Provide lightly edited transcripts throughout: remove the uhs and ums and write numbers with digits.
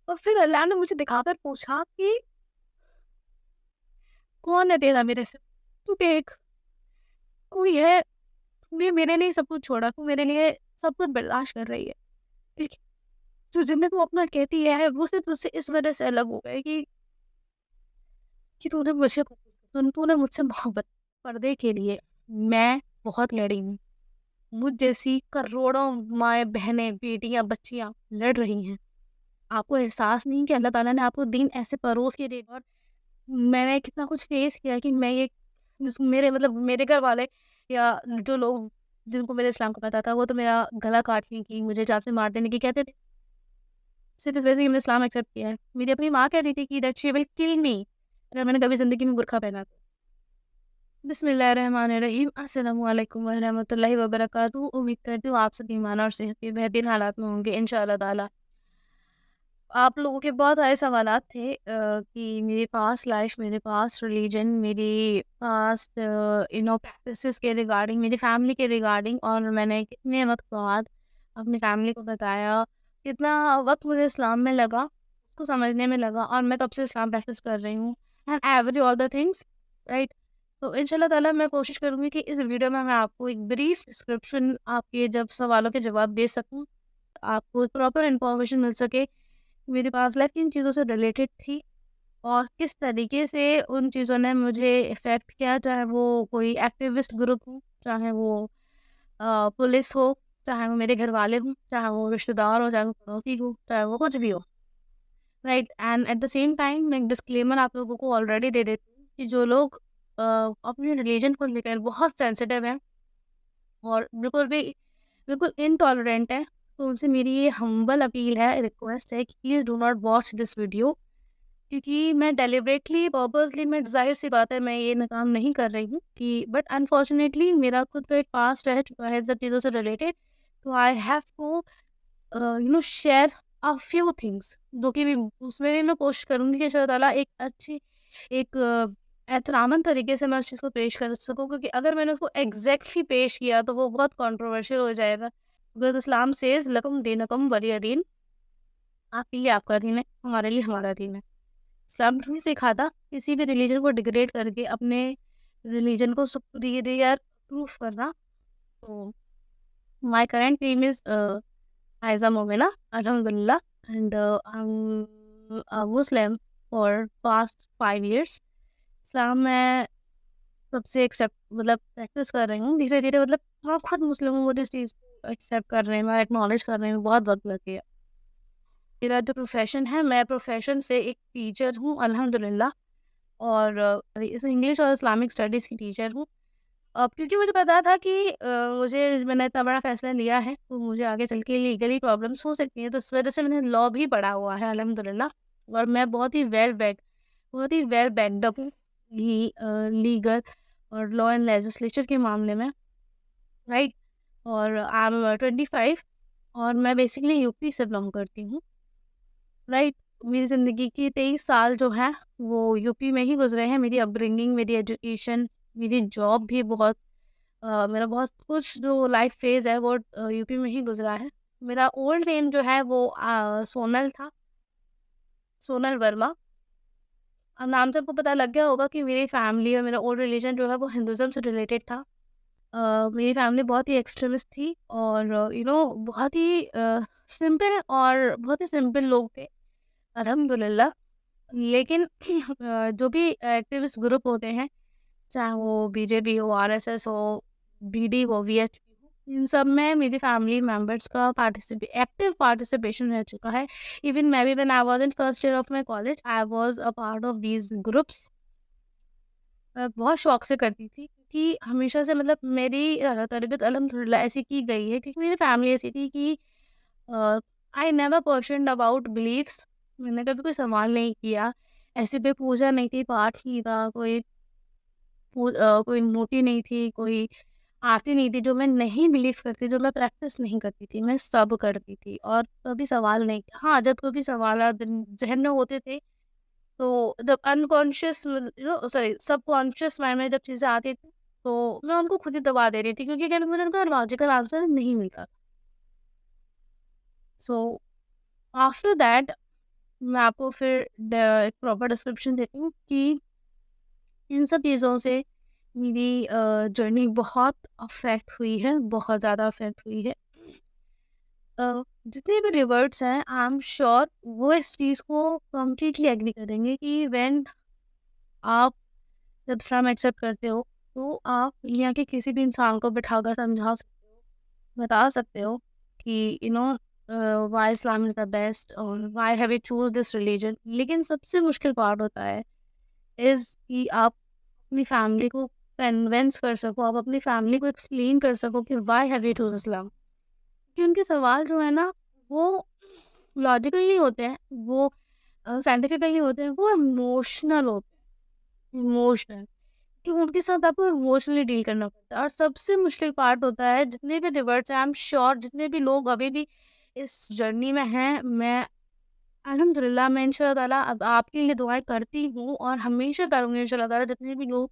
اور پھر اللہ نے مجھے دکھا کر پوچھا کہ کون ہے تیرا میرے سے؟ تو دیکھ، کوئی ہے، تو نے میرے لیے سب کچھ چھوڑا، تو میرے لیے سب کچھ برداشت کر رہی ہے، ٹھیک ہے؟ جو جنہیں تو اپنا کہتی ہے وہ صرف تجھ سے اس وجہ سے الگ ہو گئے کہ تو نے مجھ سے محبت، پردے کے لیے میں بہت لڑی ہوں، مجھ جیسی کروڑوں مائیں بہنیں بیٹیاں بچیاں لڑ رہی ہیں، آپ کو احساس نہیں کہ اللہ تعالیٰ نے آپ کو دین ایسے پروس کے دے دیا، اور میں نے کتنا کچھ فیس کیا کہ میں یہ میرے مطلب میرے گھر والے یا جو لوگ جن کو میرے اسلام کا پتا تھا وہ تو میرا گلا کاٹنے کی، مجھے جان سے مار دینے کی کہتے تھے، صرف اس وجہ سے کہ میں نے اسلام ایکسیپٹ کیا ہے۔ میری اپنی ماں کہتی تھی کہ دیٹ شی ول کل می اگر میں نے کبھی زندگی میں برقع پہنا تو۔ بسم اللہ الرحمن الرحیم، السلام علیکم ورحمۃ اللہ وبرکاتہ۔ امید کرتی ہوں آپ سب ایمان اور صحت کے بہترین حالات میں ہوں گے انشاءاللہ تعالیٰ۔ آپ لوگوں کے بہت سارے سوالات تھے کہ میری پاس لائف، میرے پاس ریلیجن، میری پاسٹ پریکٹسز کے ریگارڈنگ، میری فیملی کے ریگارڈنگ، اور میں نے کتنے وقت بعد اپنی فیملی کو بتایا، کتنا وقت مجھے اسلام میں لگا، اس کو سمجھنے میں لگا، اور میں تب سے اسلام پریکٹس کر رہی ہوں and every all the things right. تو انشاءاللہ تعالیٰ میں کوشش کروں گی کہ اس ویڈیو میں آپ کو ایک بریف ڈسکرپشن آپ کے جب سوالوں کے جواب دے سکوں، آپ کو پراپر انفارمیشن مل سکے میری پاس لائف کن چیزوں سے ریلیٹڈ تھی اور کس طریقے سے ان چیزوں نے مجھے افیکٹ کیا، چاہے وہ کوئی ایکٹیوسٹ گروپ ہو، چاہے وہ پولیس ہو، چاہے وہ میرے گھر والے ہوں، چاہے وہ رشتہ دار ہو، چاہے وہ پڑوسی ہو، چاہے وہ کچھ بھی ہو right. And at the same time میں ایک ڈسکلیمر آپ لوگوں کو آلریڈی دے دیتی ہوں کہ جو لوگ اپنے ریلیجن کو لے کر بہت سینسیٹیو ہیں اور بالکل انٹالرینٹ ہے، تو ان سے میری یہ ہمبل اپیل ہے، ریکویسٹ ہے کہ please do not watch this video, کیونکہ میں ڈیلیبریٹلی پرپزلی میں ظاہر سی بات ہے میں یہ کام نہیں کر رہی ہوں کہ بٹ انفارچونیٹلی میرا خود کا ایک پاسٹ رہ چکا ہے سب چیزوں سے ریلیٹڈ، تو I have to share few things, جو کہ اس میں بھی میں کوشش کروں گی کہ اللہ تعالیٰ ایک اچھی ایک احتراماً طریقے سے میں اس چیز کو پیش کر سکوں، کیونکہ اگر میں نے اس کو ایگزیکٹلی پیش کیا تو وہ بہت کنٹروورشل ہو جائے گا، because اسلام سیز لکم دینکم ولی دین، آپ کے لیے آپ کا دین ہے، ہمارے لیے ہمارا دین ہے۔ اسلام نہیں سکھاتا کسی بھی ریلیجن کو ڈیگریڈ کر کے اپنے ریلیجن کو سپیریئر پروف کرنا۔ تو مائی کرنٹ نیم از عائزہ مومنہ الحمدللہ، and Muslim for past 5 years۔ اسلام میں سب سے مطلب پریکٹس کر رہی ہوں دھیرے دھیرے، مطلب ہاں خود مسلم ہوں وہ اس چیز کو ایکسیپٹ کر رہے ہیں، میں ایکنالج کر رہی ہوں، بہت وقت لگ گیا۔ میرا جو پروفیشن ہے، میں پروفیشن سے ایک ٹیچر ہوں الحمدللہ، اور انگلش اور اسلامک اسٹڈیز کی ٹیچر ہوں۔ اب کیونکہ مجھے پتا تھا کہ میں نے اتنا بڑا فیصلہ لیا ہے تو مجھے آگے چل کے لیگلی پرابلمس ہو سکتی ہیں، تو اس وجہ سے میں نے لاء بھی پڑھا ہوا ہے الحمدللہ، اور میں بہت ہی ویل بیکڈ اپ ہوں لیگل اور لاء اینڈ لیجسلیچر کے معاملے میں رائٹ۔ اور آئی ایم 25 اور میں بیسکلی یو پی سے بلانگ کرتی ہوں رائٹ۔ میری زندگی کی 23 سال جو ہیں وہ یو پی میں ہی گزرے ہیں، میری اپ برنگنگ، میری ایجوکیشن، میری جاب بھی میرا بہت کچھ جو لائف فیز ہے وہ یو پی میں ہی گزرا ہے۔ میرا اولڈ نیم جو ہے وہ سونل تھا، سونل ورما۔ اب نام سے آپ کو پتہ لگ گیا ہوگا کہ میری فیملی اور میرا اولڈ ریلیجن جو ہے وہ ہندوازم سے ریلیٹڈ تھا۔ میری فیملی بہت ہی ایکسٹریمسٹ تھی اور بہت ہی سمپل اور بہت ہی سمپل لوگ تھے الحمدللہ، لیکن جو بھی ایکٹیوسٹ گروپ ہوتے ہیں، چاہے وہ بی جے پی ہو، آر ایس ایس ہو، بی ڈی ہو، وی ایچ پی ہو، ان سب میں میری فیملی ممبرس کا ایکٹیو پارٹیسپیشن رہ چکا ہے۔ ایون میں بھی when I was in first year of my college I was a part of these groups۔ میں بہت شوق سے کرتی تھی کیونکہ ہمیشہ سے مطلب میری تربیت الحمدللہ ایسی کی گئی ہے کیونکہ میری فیملی ایسی تھی کہ I never questioned about beliefs, میں نے کبھی کوئی سوال نہیں کیا، ایسی کوئی پوجا نہیں تھی، پاٹ نہیں تھا، کوئی موٹی نہیں تھی، کوئی آرتی نہیں تھی جو میں نہیں بلیو کرتی، جو میں پریکٹس نہیں کرتی تھی، میں سب کرتی تھی اور کبھی سوال نہیں کیا۔ ہاں جب کبھی سوالات ذہن میں ہوتے تھے تو جب سب کانشیس مائنڈ میں جب چیزیں آتی تھی تو میں ان کو خود ہی دبا دے رہی تھی کیونکہ مجھے ان کا لاجیکل آنسر نہیں ملتا۔ سو آفٹر دیٹ میں آپ کو پھر ایک پراپر ڈسکرپشن دیتی ہوں کہ ان سب چیزوں سے میری جرنی بہت افیکٹ ہوئی ہے، بہت زیادہ افیکٹ ہوئی ہے. جتنے بھی ریورڈس ہیں آئی ایم شیور وہ اس چیز کو کمپلیٹلی ایگری کریں گے کہ وین آپ جب اسلام ایکسیپٹ کرتے ہو تو آپ یہاں کے کسی بھی انسان کو بٹھا کر سمجھا سکتے ہو، بتا سکتے ہو کہ why Islam is the best اور why have you choose this religion. لیکن سب سے مشکل پارٹ ہوتا ہے از کہ آپ اپنی فیملی کو کنونس کر سکو، آپ اپنی فیملی کو ایکسپلین کر سکو کہ وائی ہیو یو چوز اسلام. کہ ان کے سوال جو ہے نا وہ لاجیکل نہیں ہوتے ہیں، وہ سائنٹیفیکل نہیں ہوتے ہیں، وہ ایموشنل ہوتے ہیں. ایموشنل کہ ان کے ساتھ آپ کو ایموشنلی ڈیل کرنا پڑتا ہے. اور سب سے مشکل پارٹ ہوتا ہے جتنے بھی ریورٹس ہیں، آئی ایم شیور جتنے بھی لوگ ابھی بھی اس جرنی میں ہیں، میں الحمد للہ میں ان شاء اللہ تعالیٰ اب آپ کے لیے دعائیں کرتی ہوں اور ہمیشہ کروں گی ان شاء اللہ تعالیٰ. جتنے بھی لوگ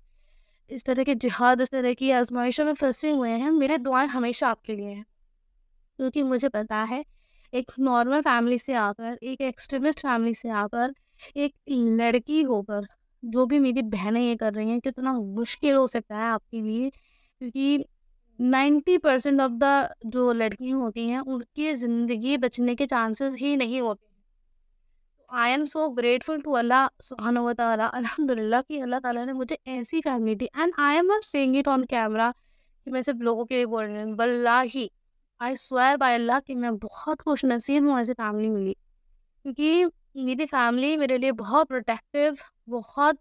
اس طرح کے جہاد، اس طرح کی آزمائشوں میں پھنسے ہوئے ہیں، میرے دعائیں ہمیشہ آپ کے لیے ہیں. کیونکہ مجھے پتا ہے ایک نارمل فیملی سے آ کر، ایک ایکسٹریمسٹ فیملی سے آ کر، ایک لڑکی ہو کر جو بھی میری بہنیں یہ کر رہی ہیں کتنا مشکل ہو سکتا ہے آپ کے لیے. کیونکہ 90% آف دا جو لڑکیاں ہوتی ہیں ان کی زندگی بچنے کے چانسز ہی نہیں ہوتے. I am so grateful to Allah سبحانہ و تعالیٰ، الحمد للہ کہ اللہ تعالیٰ نے مجھے ایسی فیملی دی. And I am not seeing it on camera کہ میں صرف لوگوں کے لیے بول رہی ہوں، واللہ آئی سویئر بائی اللہ کہ میں بہت خوش نصیب ہوں ایسی فیملی ملی. کیونکہ میری فیملی میرے لیے بہت پروٹیکٹیو، بہت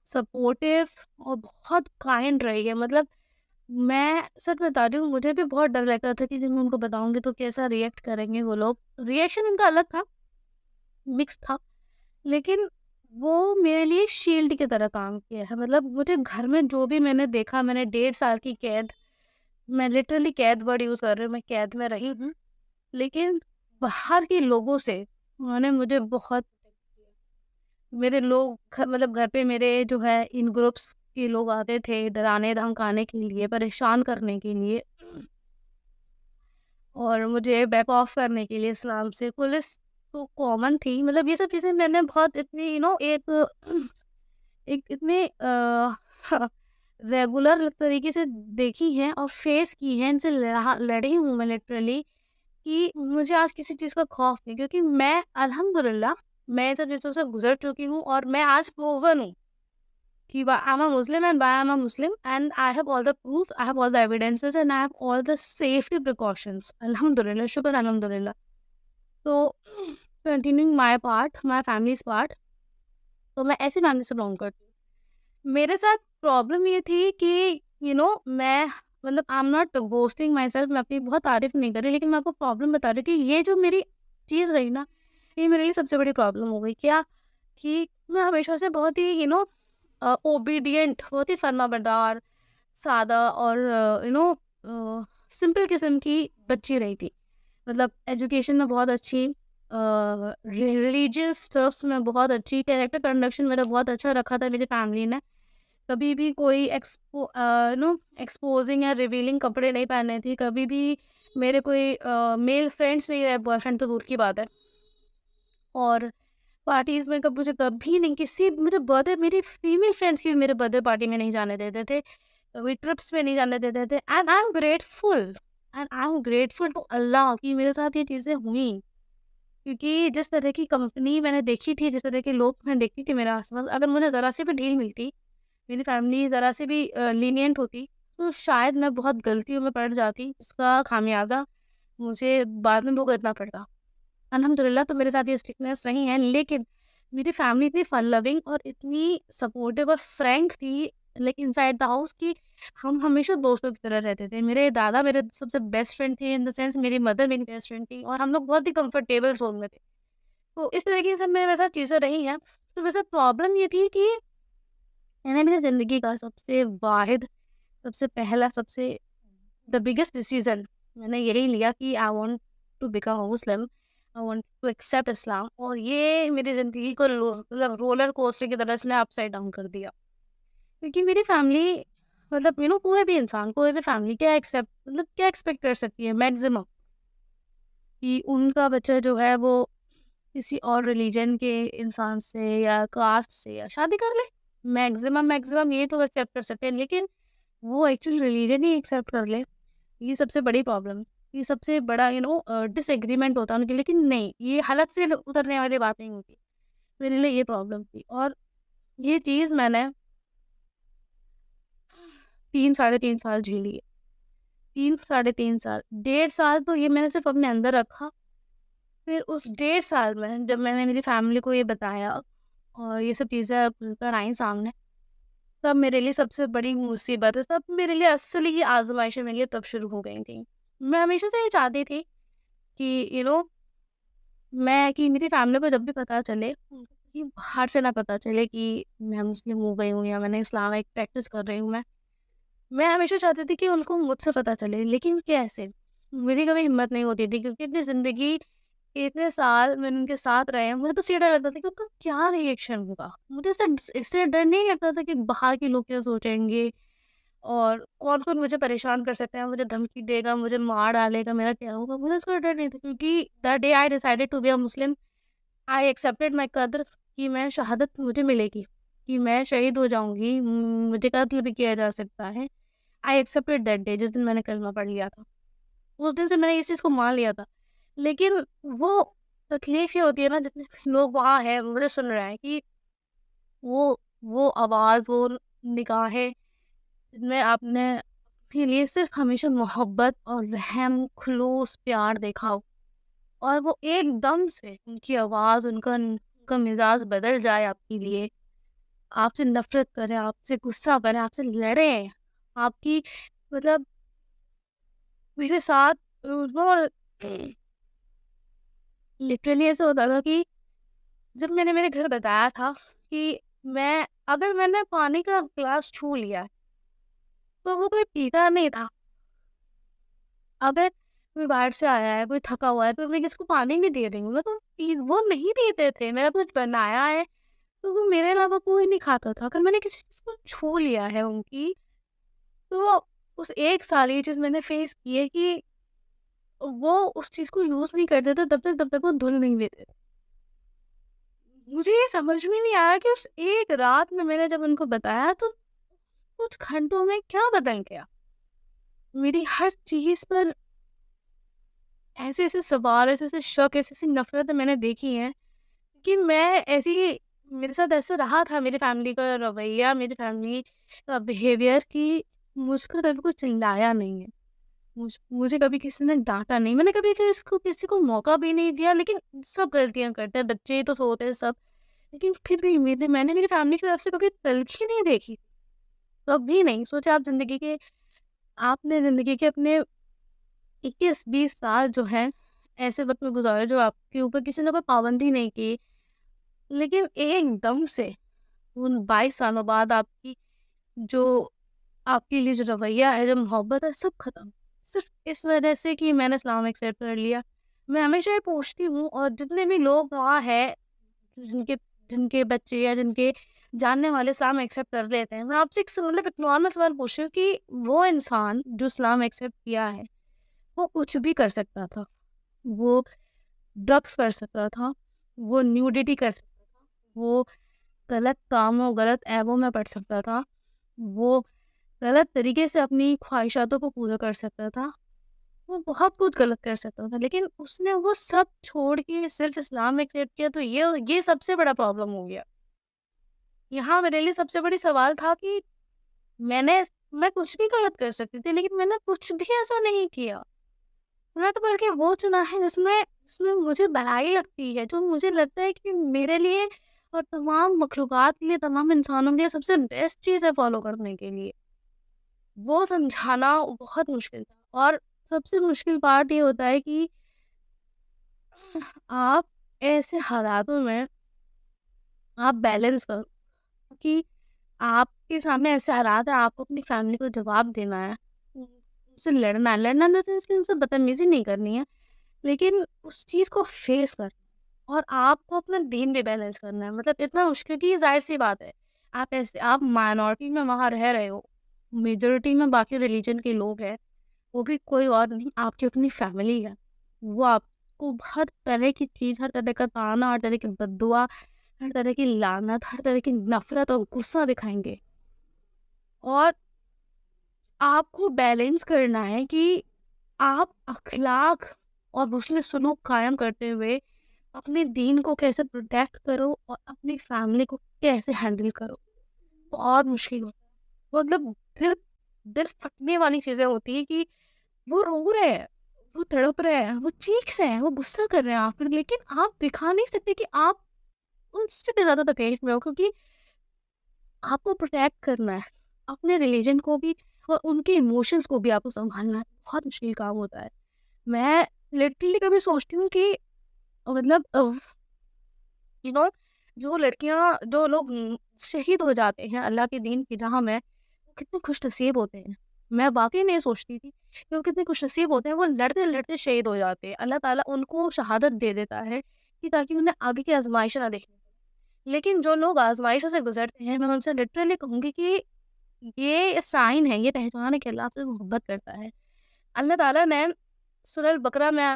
سپورٹیو اور بہت کائنڈ رہی ہے. مطلب میں سچ بتا رہی ہوں، مجھے بھی بہت ڈر لگتا تھا کہ جب میں ان کو بتاؤں گی تو کیسا ریئیکٹ کریں گے وہ لوگ. ریئیکشن ان کا الگ تھا، مکس تھا، لیکن وہ میرے لیے شیلڈ کی طرح کام کیا ہے. مطلب مجھے گھر میں جو بھی میں نے دیکھا، میں نے 1.5 سال کی قید، میں لٹرلی قید ورڈ یوز کر رہی ہوں، میں قید میں رہی ہوں، لیکن باہر کے لوگوں سے انہوں نے مجھے بہت میرے لوگ مطلب گھر پہ میرے جو ہے ان گروپس کے لوگ آتے تھے ڈرانے دھمکانے کے لیے، پریشان کرنے کے لیے اور مجھے بیک آف کرنے کے لیے اسلام سے. پولیس تو کامن تھی. مطلب یہ سب چیزیں میں نے بہت اتنی ایک اتنے ریگولر طریقے سے دیکھی ہیں اور فیس کی ہیں، ان سے لڑی ہوں میں لٹرلی کہ مجھے آج کسی چیز کا خوف نہیں. کیونکہ میں الحمدللہ میں سب چیزوں سے گزر چکی ہوں اور میں آج پروون ہوں کہ I am a Muslim and why I am a Muslim and I have all the proof, I have all the evidences and I have all the safety precautions. الحمدللہ، شکر الحمدللہ. تو continuing my part, my family's part, تو میں ایسی family سے belong کرتی ہوں. میرے ساتھ پرابلم یہ تھی کہ میں مطلب آئی am not boosting my self, میں اپنی بہت تعریف نہیں کر رہی، لیکن میں آپ کو پرابلم بتا رہی کہ یہ جو میری چیز رہی نا، یہ میرے لیے سب سے بڑی پرابلم ہو گئی. کیا کہ میں ہمیشہ سے بہت ہی اوبیڈینٹ، بہت ہی فرما بردار، سادہ اور سمپل قسم کی بچی رہی تھی. مطلب ایجوکیشن میں بہت اچھی، ریلیجیس اسٹفس میں بہت اچھی، کیریکٹر کنڈکشن میرا بہت اچھا رکھا تھا میری فیملی نے. کبھی بھی کوئی ایکسپوزنگ یا ریویلنگ کپڑے نہیں پہنے تھی. کبھی بھی میرے کوئی میل فرینڈس نہیں رہے، بوائے فرینڈ تو دور کی بات ہے. اور پارٹیز میں مجھے کبھی نہیں مجھے برتھ ڈے، میری فیمیل فرینڈس کی بھی میرے برتھ ڈے پارٹی میں نہیں جانے دیتے تھے، کبھی ٹرپس میں نہیں جانے دیتے تھے. And I am grateful to Allah کہ میرے ساتھ یہ چیزیں ہوئیں. کیونکہ جس طرح کی کمپنی میں نے دیکھی تھی، جس طرح کے لوگ میں دیکھتی تھی میرے آس پاس، اگر مجھے ذرا سی بھی ڈھیل ملتی، میری فیملی ذرا سی بھی لینینٹ ہوتی، تو شاید میں بہت غلطیوں میں پڑ جاتی، اس کا خامیازہ مجھے بعد میں بھگتنا پڑتا. الحمدللہ تو میرے ساتھ یہ اسٹرکٹنیس نہیں ہے، لیکن میری فیملی اتنی فن لونگ اور اتنی سپورٹیو اور فرینک تھی لیکن ان سائڈ دا ہاؤس کہ ہم ہمیشہ دوستوں کی طرح رہتے تھے. میرے دادا میرے سب سے بیسٹ فرینڈ تھے، ان دا سینس میری مدر میری بیسٹ فرینڈ تھی، اور ہم لوگ بہت ہی کمفرٹیبل زون میں تھے. تو اس طریقے سے میرے ساتھ چیزیں رہی ہیں. تو میرے ساتھ پرابلم یہ تھی کہ میں نے میری زندگی کا سب سے واحد، سب سے پہلا، سب سے دا بگیسٹ ڈیسیزن میں نے یہی لیا کہ I want to become a Muslim, I want to accept Islam. اور یہ میری زندگی کو مطلب رولر کوسٹر کی طرح سے نے اپ سائڈ ڈاؤن کر دیا. کیونکہ میری فیملی مطلب کوئی بھی انسان، کوئی بھی فیملی کیا ایکسپیکٹ کر سکتی ہے میکزیمم کہ ان کا بچہ جو ہے وہ کسی اور ریلیجن کے انسان سے یا کاسٹ سے یا شادی کر لے، میکزیمم یہ تو ایکسیپٹ کر سکتے ہیں، لیکن وہ ایکچوئل ریلیجن ہی ایکسیپٹ کر لے، یہ سب سے بڑی پرابلم، یہ سب سے بڑا ڈس ایگریمنٹ ہوتا ہے ان کے، لیکن نہیں، یہ حلق سے اترنے والی بات نہیں ہوتی، میرے لیے یہ پرابلم تھی۔ اور یہ چیز میں نے 3 ساڑھے 3 سال جھیلی ہے، 3 ساڑھے 3 سال، 1.5 سال تو یہ میں نے صرف اپنے اندر رکھا۔ پھر اس 1.5 سال میں جب میں نے میری فیملی کو یہ بتایا اور یہ سب چیزیں کھل کر آئیں سامنے، تب میرے لیے سب سے بڑی مصیبت ہے، تب میرے لیے اصلی آزمائشیں میرے لیے تب شروع ہو گئی تھیں۔ میں ہمیشہ سے یہ چاہتی تھی کہ کہ میری فیملی کو جب بھی پتہ چلے، کہ باہر سے نہ پتہ چلے کہ میں مسلم ہو گئی ہوں یا میں نے اسلام ایک پریکٹس کر رہی ہوں، میں ہمیشہ چاہتی تھی کہ ان کو مجھ سے پتہ چلے، لیکن کیسے؟ میری کبھی ہمت نہیں ہوتی تھی، کیونکہ اتنی زندگی، اتنے سال میں ان کے ساتھ رہے ہیں، مجھے بس یہ ڈر لگتا تھا کہ ان کا کیا ریئیکشن ہوگا۔ مجھے اس سے ڈر نہیں لگتا تھا کہ باہر کے لوگ کیا سوچیں گے اور کون کون مجھے پریشان کر سکتے ہیں، مجھے دھمکی دے گا، مجھے مار ڈالے گا، میرا کیا ہوگا، مجھے اس کا ڈر نہیں تھا، کیونکہ the day I decided to be a Muslim, I accepted my قدر، کہ میں شہادت مجھے ملے گی، کہ میں شہید ہو جاؤں گی، مجھے قتل بھی کیا جا سکتا ہے۔ آئی ایکسیپٹیڈ دیٹ ڈے، جس دن میں نے کلمہ پڑھ لیا تھا، اس دن سے میں نے اس چیز کو مان لیا تھا۔ لیکن وہ تکلیف یہ ہوتی ہے نا، جتنے بھی لوگ وہاں ہیں مجھے سن رہے ہیں، کہ وہ آواز، وہ نگاہیں جن میں آپ نے اپنے لیے صرف ہمیشہ محبت اور رحم، خلوص، پیار دیکھا ہو، اور وہ ایک دم سے ان کی آواز، ان کا مزاج بدل جائے آپ کے لیے، آپ سے نفرت کریں، آپ سے غصہ کریں، آپ سے لڑیں، آپ کی مطلب میرے ساتھ وہ لٹرلی ایسا ہوتا تھا کہ جب میں نے میرے گھر بتایا تھا کہ اگر میں نے پانی کا گلاس چھو لیا تو وہ کوئی پیتا نہیں تھا، اگر کوئی باہر سے آیا ہے، کوئی تھکا ہوا ہے، تو میں کس کو پانی نہیں دے رہی ہوں، میں تو وہ نہیں پیتے تھے، میں کچھ بنایا ہے تو وہ میرے علاوہ کوئی نہیں کھاتا تھا۔ اگر میں نے کسی چیز کو چھو لیا ہے ان کی، تو اس 1 سال یہ چیز میں نے فیس کی ہے کہ وہ اس چیز کو یوز نہیں کرتے تھے تب تک وہ دھل نہیں لیتے تھے۔ مجھے یہ سمجھ میں نہیں آیا کہ اس ایک رات میں نے جب ان کو بتایا تو کچھ گھنٹوں میں کیا بدل گیا۔ میری ہر چیز پر ایسے ایسے سوال، ایسے ایسے شک، ایسے ایسی نفرت میں نے دیکھی ہیں کہ میرے ساتھ ایسا رہا تھا، میری فیملی کا رویہ، میری فیملی کا بیہیویئر، کہ مجھ پر کبھی کوئی چلایا نہیں ہے، مجھے کبھی کسی نے ڈانٹا نہیں، میں نے کبھی کسی کو موقع بھی نہیں دیا، لیکن سب غلطیاں کرتے ہیں، بچے تو ہوتے ہیں سب، لیکن پھر بھی میں نے میری فیملی کی طرف سے کبھی تلخی نہیں دیکھی، کبھی نہیں۔ سوچا آپ نے زندگی کے اپنے 21-20 سال جو ہیں ایسے وقت میں گزارے جو آپ کے اوپر کسی نے کوئی پابندی نہیں کی، لیکن ایک دم سے ان 22 سالوں بعد جو آپ کے لیے جو رویہ ہے، جو محبت ہے، سب ختم، صرف اس وجہ سے کہ میں نے اسلام ایکسیپٹ کر لیا۔ میں ہمیشہ یہ پوچھتی ہوں، اور جتنے بھی لوگ وہاں ہیں جن کے بچے یا جن کے جاننے والے اسلام ایکسیپٹ کر لیتے ہیں، میں آپ سے ایک نارمل سوال پوچھ رہی ہوں کہ وہ انسان جو اسلام ایکسیپٹ کیا ہے، وہ کچھ بھی کر سکتا تھا، وہ ڈرگس کر سکتا تھا، وہ نیوڈیٹی کر سکتا تھا، وہ غلط کاموں، غلط عیبوں میں پڑ سکتا تھا، وہ غلط طریقے سے اپنی خواہشاتوں کو پورا کر سکتا تھا، وہ بہت کچھ غلط کر سکتا تھا، لیکن اس نے وہ سب چھوڑ کے صرف اسلام ایکسیپٹ کیا، تو یہ سب سے بڑا پرابلم ہو گیا۔ یہاں میرے لیے سب سے بڑی سوال تھا کہ میں کچھ بھی غلط کر سکتی تھی، لیکن میں نے کچھ بھی ایسا نہیں کیا، میں تو بلکہ وہ چنا ہے جس میں مجھے بھلائی لگتی ہے، جو مجھے لگتا ہے کہ میرے لیے اور تمام مخلوقات کے لیے، تمام انسانوں کے لیے سب سے بیسٹ چیز ہے فالو کرنے کے لیے۔ وہ سمجھانا بہت مشکل تھا، اور سب سے مشکل پارٹ یہ ہوتا ہے کہ آپ ایسے حالاتوں میں آپ بیلنس کرو، کہ آپ کے سامنے ایسے حالات ہیں، آپ کو اپنی فیملی کو جواب دینا ہے، ان سے لڑنا ان دا سینس کہ ان سے بدتمیزی نہیں کرنی ہے، لیکن اس چیز کو فیس کرنا ہے، اور آپ کو اپنا دین بھی بیلنس کرنا ہے۔ مطلب اتنا مشکل کہ ظاہر سی بات ہے، آپ مائنورٹی میں وہاں رہ رہے ہو، میجورٹی میں باقی ریلیجن کے لوگ ہیں، وہ بھی کوئی اور نہیں، آپ کی اپنی فیملی ہے، وہ آپ کو ہر طرح کی چیز، ہر طرح کا طعنہ، ہر طرح کی بددعا، ہر طرح کی لعنت، ہر طرح کی نفرت اور غصہ دکھائیں گے. اور آپ کو بیلنس کرنا ہے کہ آپ اخلاق اور حسن سلوک قائم کرتے ہوئے اپنے دین کو کیسے پروٹیکٹ کرو اور اپنی فیملی کو کیسے ہینڈل کرو. بہت مشکل ہوتا ہے. مطلب دل دل پھٹنے والی چیزیں ہوتی ہیں کہ وہ رو رہے ہیں، وہ تڑپ رہے ہیں، وہ چیخ رہے ہیں، وہ غصہ کر رہے ہیں آپ پر، لیکن آپ دکھا نہیں سکتے کہ آپ ان سے بھی زیادہ تکلیف میں ہو، کیونکہ آپ کو پروٹیکٹ کرنا ہے اپنے ریلیجن کو بھی اور ان کے ایموشنس کو بھی. آپ کو سنبھالنا ہے، بہت مشکل کام ہوتا ہے. میں لٹرلی کبھی سوچتی ہوں کہ مطلب یو نو جو لڑکیاں، جو لوگ شہید ہو جاتے ہیں اللہ کے دین کی راہ میں، وہ کتنے خوش نصیب ہوتے ہیں. میں واقعی نہیں سوچتی تھی کہ وہ کتنے خوش نصیب ہوتے ہیں. وہ لڑتے لڑتے شہید ہو جاتے ہیں، اللہ تعالیٰ ان کو شہادت دے دیتا ہے کہ تاکہ انہیں آگے کی آزمائش نہ دیکھنے پڑے. لیکن جو لوگ آزمائشوں سے گزرتے ہیں، میں ان سے لٹرلی کہوں گی کہ یہ سائن ہے، یہ پہچان ہے کہ اللہ آپ سے محبت کرتا ہے. اللہ تعالیٰ نے سورہ البقرہ میں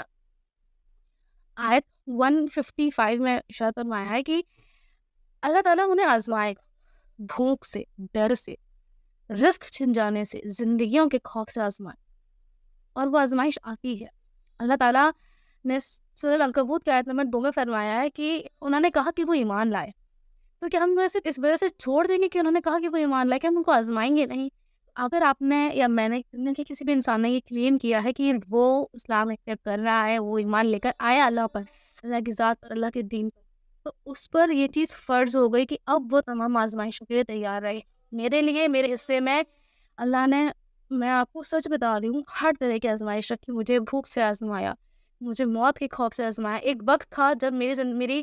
آیت 155 میں ارشاد فرمایا ہے کہ اللہ تعالیٰ انہیں آزمائے گا، بھوک سے، ڈر سے، رزق چھن جانے سے، زندگیوں کے خوف سے آزمائے. اور وہ آزمائش آتی ہے. اللہ تعالیٰ نے سورہ العنکبوت کی آیت نمبر 2 میں فرمایا ہے کہ انہوں نے کہا کہ وہ ایمان لائے. تو کیا ہم صرف اس وجہ سے چھوڑ دیں گے کہ انہوں نے کہا کہ وہ ایمان لائے، کہ ہم ان کو آزمائیں گے نہیں؟ اگر آپ نے یا میں نے دنیا کے کسی بھی انسان نے یہ کلیم کیا ہے کہ وہ اسلام ایکسیپٹ کر رہا ہے، وہ ایمان لے کر آیا اللہ پر، اللہ کی ذات پر، اللہ کے دین پر، تو اس پر یہ چیز فرض ہو گئی کہ اب وہ تمام آزمائشوں کے لیے تیار رہے. میرے لیے، میرے حصے میں اللہ نے، میں آپ کو سچ بتا رہی ہوں، ہر طرح کی آزمائش رکھی. مجھے بھوک سے آزمایا، مجھے موت کے خوف سے آزمایا. ایک وقت تھا جب میری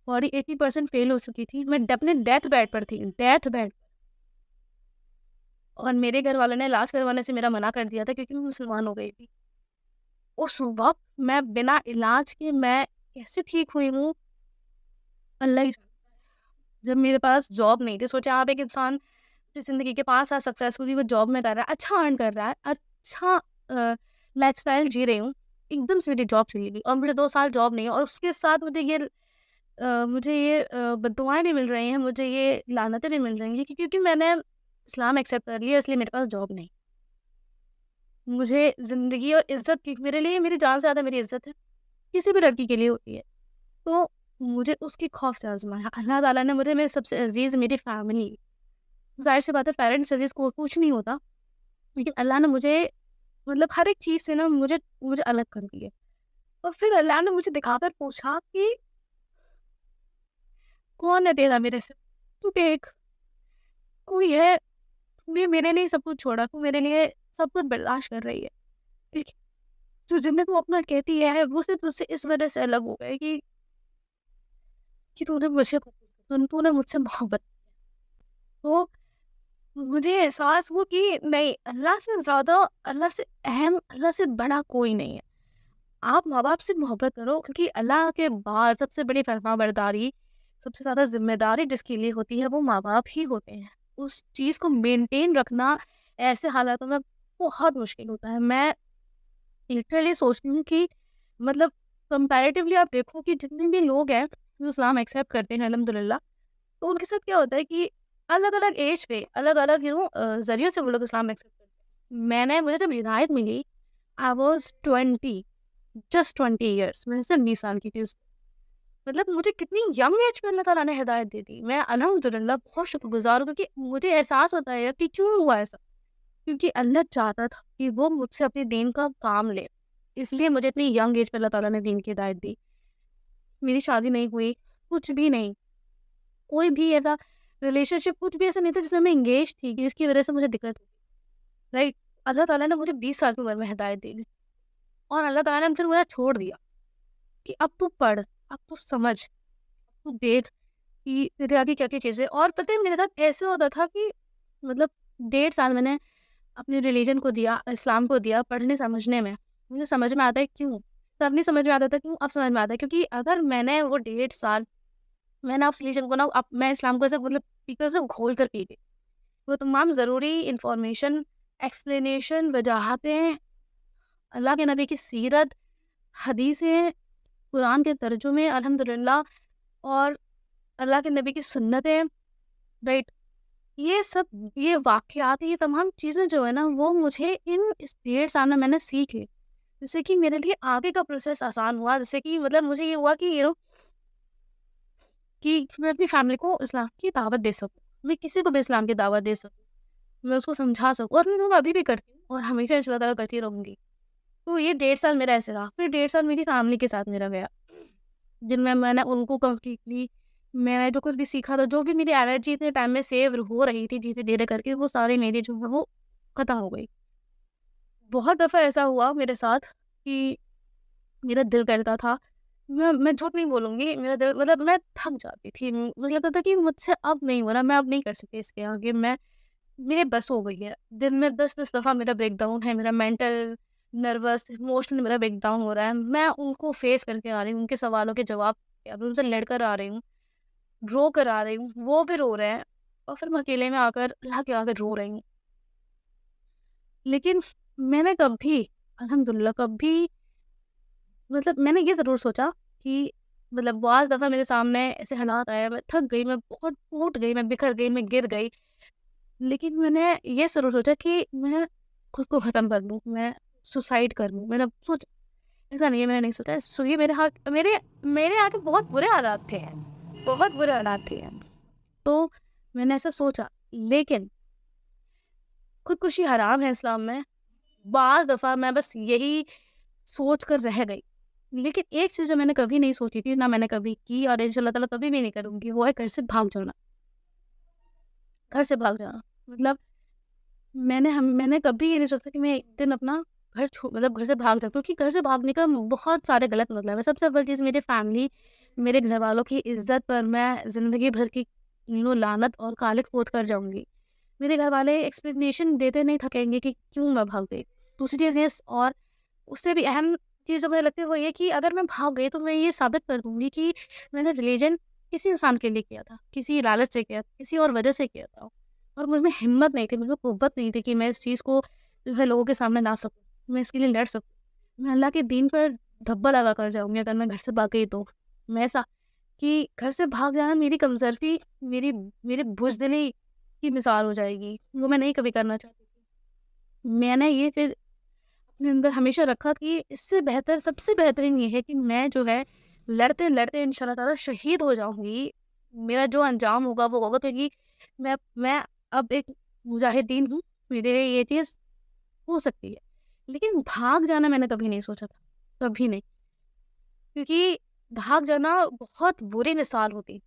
باڈی 80% فیل ہو چکی تھی، میں اپنے ڈیتھ بیڈ پر تھی، ڈیتھ بیڈ. اور میرے گھر والوں نے علاج کروانے سے میرا منع کر دیا تھا کیونکہ میں مسلمان ہو گئی تھی. اس وقت میں بنا علاج کے میں کیسے ٹھیک ہوئی ہوں اللہ ہی جانتا ہے. جب میرے پاس جاب نہیں تھی، سوچا آپ ایک انسان اپنی زندگی کے 5 سال سکسیزفلی وہ جاب میں کر رہا ہے، اچھا ارن کر رہا ہے، اچھا لائف اسٹائل جی رہی ہوں، ایک دم سے میری جاب چلی گئی اور مجھے 2 سال جاب نہیں ہے، اور اس کے ساتھ مجھے یہ بددعائیں بھی مل رہی ہیں، مجھے یہ لعنتیں بھی مل رہی ہیں کیونکہ میں نے اسلام ایکسیپٹ کر لیا، اس لیے میرے پاس جاب نہیں. مجھے زندگی اور عزت کی، میرے لیے میری جان سے زیادہ میری عزت ہے، کسی بھی لڑکی کے لیے ہوتی ہے. تو مجھے اس کی خوف سے آزمایا. اللہ تعالیٰ نے مجھے، میرے سب سے عزیز میری فیملی، ظاہر سی بات ہے پیرنٹس عزیز کو کچھ نہیں ہوتا، لیکن اللہ نے مجھے مطلب ہر ایک چیز سے نا مجھے الگ کر دیا. اور پھر اللہ نے مجھے دکھا کر پوچھا کہ کون ہے تیرا میرے سے، تو دیکھ کوئی ہے، تو نے میرے لیے سب کچھ چھوڑا، تو میرے لیے سب کچھ برداشت کر رہی ہے. ٹھیک ہے، جو جنہیں تو اپنا کہتی ہے وہ صرف تجھ سے اس وجہ سے الگ ہو گئے کہ تو نے مجھ سے محبت کی. تو مجھے احساس ہوا کہ نہیں، اللہ سے زیادہ، اللہ سے اہم، اللہ سے بڑا کوئی نہیں ہے. آپ ماں باپ سے محبت کرو، کیونکہ اللہ کے بعد سب سے بڑی فرما برداری، سب سے زیادہ ذمہ داری جس کے لیے ہوتی ہے وہ ماں باپ ہی ہوتے ہیں. اس چیز کو مینٹین رکھنا ایسے حالاتوں میں بہت مشکل ہوتا ہے. میں لٹرلی سوچتی ہوں کہ مطلب کمپیریٹیولی آپ دیکھو کہ جتنے بھی لوگ ہیں جو اسلام ایکسیپٹ کرتے ہیں الحمدللہ، تو ان کے ساتھ کیا ہوتا ہے کہ الگ الگ ایج پہ، الگ الگ ذریعوں سے وہ لوگ اسلام ایکسیپٹ کرتے ہیں. مجھے جب ہدایت ملی، آئی واز 20، جسٹ 20 ایئرس، میں صرف 20 سال کی تھی اس. مطلب مجھے کتنی ینگ ایج پہ اللہ تعالیٰ نے ہدایت دے دی. میں الحمدللہ بہت شکر گزار ہوں، کیونکہ مجھے احساس ہوتا ہے کہ کیوں ہوا ایسا، کیونکہ اللہ چاہتا تھا کہ وہ مجھ سے اپنے دین کا کام لے، اس لیے مجھے اتنی ینگ ایج پہ اللہ تعالیٰ نے دین کی ہدایت دی. میری شادی نہیں ہوئی، کچھ بھی نہیں، کوئی بھی ایسا ریلیشن شپ کچھ بھی ایسا نہیں تھا جس میں میں انگیج تھی جس کی وجہ سے مجھے دقت ہوئی. رائٹ، اللہ تعالیٰ نے مجھے 20 سال کی عمر میں ہدایت دی، اور اللہ تعالیٰ نے پھر مجھے چھوڑ دیا کہ اب تو پڑھ، اب تو سمجھ، اب تو دیکھ کہ تیرے آگے کیا کیا چیزیں. اور پتہ ہے میرے ساتھ ایسے ہوتا تھا کہ مطلب 1.5 سال میں نے اپنے ریلیجن کو دیا، اسلام کو دیا پڑھنے سمجھنے میں. مجھے سمجھ میں آتا ہے کیوں، تب نہیں سمجھ میں آتا تھا کیوں، اب سمجھ میں آتا ہے. کیونکہ اگر میں نے وہ 1.5 سال میں نے اس ریلیجن کو نا، میں اسلام کو ایسے مطلب پیکر سے گھول کر پی گئی. وہ تمام ضروری انفارمیشن، ایکسپلینیشن، وجاہتیں، اللہ کے نبی کی سیرت، حدیثیں، قرآن کے ترجمے الحمدللہ، اور اللہ کے نبی کی سنتیں، رائٹ، یہ سب یہ واقعات، یہ تمام چیزیں جو ہے نا وہ مجھے اس 1.5 سال میں نے سیکھی، جس سے کہ میرے لیے آگے کا پروسیس آسان ہوا، جس سے کہ مطلب مجھے یہ ہوا کہ کہ میں اپنی فیملی کو اسلام کی دعوت دے سکوں، میں کسی کو بھی اسلام کی دعوت دے سکوں، میں اس کو سمجھا سکوں، اور میں ابھی بھی کرتی ہوں اور ہمیشہ ان شاء اللہ تعالیٰ کرتی رہوں گی۔ تو یہ 1.5 سال میرا ایسے رہا، پھر 1.5 سال میری فیملی کے ساتھ میرا گیا، جن میں نے ان کو کمپلیٹلی، میں نے جو کچھ بھی سیکھا تھا، جو بھی میری انرجی اتنے ٹائم میں سیو ہو رہی تھی دھیرے دھیرے کر کے، وہ سارے میری جو ہے وہ ختم ہو گئی۔ بہت دفعہ ایسا ہوا میرے ساتھ کہ میرا دل کرتا تھا، میں جھوٹ نہیں بولوں گی، میرا دل مطلب میں تھک جاتی تھی، مجھے لگتا تھا کہ مجھ سے اب نہیں ہو رہا، میں اب نہیں کر سکتی اس کے آگے، میرے بس ہو گئی ہے۔ دن میں 10 دفعہ میرا بریک ڈاؤن ہے، میرا مینٹل، نروس، ایموشنل میرا بریک ڈاؤن ہو رہا ہے، میں ان کو فیس کر کے آ رہی ہوں، ان کے سوالوں کے جواب ان سے لڑ کر آ رہی ہوں، رو کر آ رہی ہوں، وہ بھی رو رہے ہیں، اور پھر میں اکیلے میں آ کر اللہ کے آگے رو رہی ہوں۔ لیکن میں نے کبھی الحمدللہ کبھی مطلب میں نے یہ ضرور سوچا کہ مطلب بعض دفعہ میرے سامنے ایسے حالات آئے، میں تھک گئی، میں بہت ٹوٹ گئی، میں بکھر گئی، میں گر گئی، لیکن میں نے یہ ضرور سوچا کہ میں خود کو ختم کر لوں، میں سوسائڈ کر لوں۔ میں نے سوچ ایسا نہیں ہے، میں نے نہیں سوچا، سوئی میرے آگے بہت برے حالات تھے، بہت برے حالات تھے، تو میں نے ایسا سوچا، لیکن خودکشی حرام ہے اسلام میں۔ بعض دفعہ میں بس یہی سوچ کر رہ گئی، لیکن ایک چیز جو میں نے کبھی نہیں سوچی تھی، نہ میں نے کبھی کی، اور ان شاء اللہ تعالیٰ کبھی بھی نہیں کروں گی، وہ ہے گھر سے بھاگ جانا۔ گھر سے بھاگ جانا مطلب میں نے کبھی یہ نہیں سوچا کہ میں ایک دن اپنا مطلب گھر سے بھاگ جاؤں، کیونکہ گھر سے بھاگنے کا بہت سارے غلط مطلب ہے۔ سب سے اول چیز، میری فیملی، میرے گھر والوں کی عزت پر میں زندگی بھر کی لعنت اور کالک پوت کر جاؤں گی۔ میرے گھر والے ایکسپلینیشن دیتے نہیں تھکیں گے کہ کیوں میں بھاگ گئی۔ دوسری چیز یہ، اور اس سے بھی اہم چیز جو مجھے لگتی ہے وہ یہ کہ اگر میں بھاگ گئی تو میں یہ ثابت کر دوں گی کہ میں نے ریلیجن کسی انسان کے لیے کیا تھا، کسی لالچ سے کیا تھا، کسی اور وجہ سے کیا تھا، اور مجھ میں ہمت نہیں تھی، مجھ میں قوت نہیں تھی کہ میں اس چیز کو جو ہے لوگوں کے سامنے لا سکوں، میں اس کے لیے لڑ سکوں۔ میں اللہ کے دین پر دھبا لگا کر جاؤں گی اگر میں گھر سے بھاگ گئی تو۔ میں ایسا کہ گھر سے بھاگ جانا میری کمزوری، میری بزدلی کی مثال ہو جائے گی، وہ میں نہیں کبھی کرنا چاہتی تھی۔ میں نے یہ پھر اپنے اندر ہمیشہ رکھا کہ اس سے بہتر، سب سے بہترین یہ ہے کہ میں جو ہے لڑتے لڑتے ان شاء اللہ تعالیٰ شہید ہو جاؤں گی، میرا جو انجام ہوگا وہ ہوگا، کیونکہ میں اب ایک مجاہدین ہوں، میرے لیے یہ چیز ہو سکتی ہے۔ لیکن بھاگ جانا میں نے کبھی نہیں سوچا تھا، کبھی نہیں، کیونکہ بھاگ جانا بہت بری مثال ہوتی،